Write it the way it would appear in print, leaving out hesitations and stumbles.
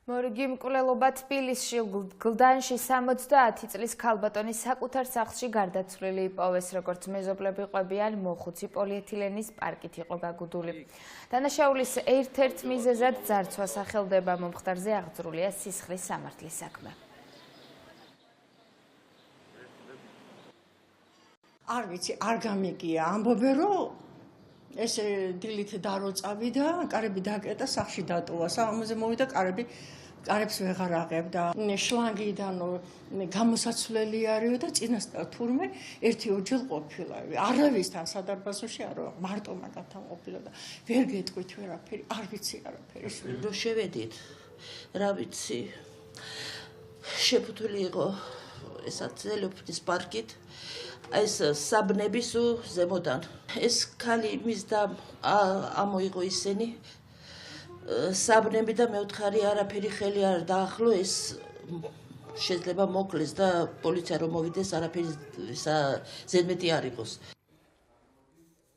მორიგი მკვლელობა თბილისში გლდანში 70 წლის ქალბატონის საკუთარ სახლში გარდაცვლილი იპოვეს, როგორც მეზობლები ყვებიან, მოხუცი პოლიეთილენის პარკით იყო გაგუდული. დანაშაულის ერთ-ერთ მიზეზად ძარცვა სახელდება, მომხდარზე აღძრულია სისხლის სამართლის საქმე. არ ვიცი, არ გამიგია, ამბობენ რომ ეს დილით დარო წავიდა, კარები დაკეტა, სახლში დატოვა. საღამოზე მოვიდა, კარებს ვეღარ აღებდა. შლანგიდან გამოსაცვლელი არისო და წინასწარ თურმე ერთი ორჯერ ყოფილა. არავისთან სადარბაზოში არ ვარ, მარტო მაგათთან ყოფილა და ვერ გეტყვით ვერაფერი, არ ვიცი არაფერი. რო შევედით, რა ვიცი, შეფუთული იყო ესაც ელოფის პარკით. ეს საბნები სულ ზემოდან. ეს ქალი მისდა ამოიღო ისინი საბნები და მეუთხარი არაფერი ხელი არ დაახლო, ეს შეიძლება მოკლეს და პოლიცია რომ მოვიდეს არაფერი ზედმეტი არ იყოს.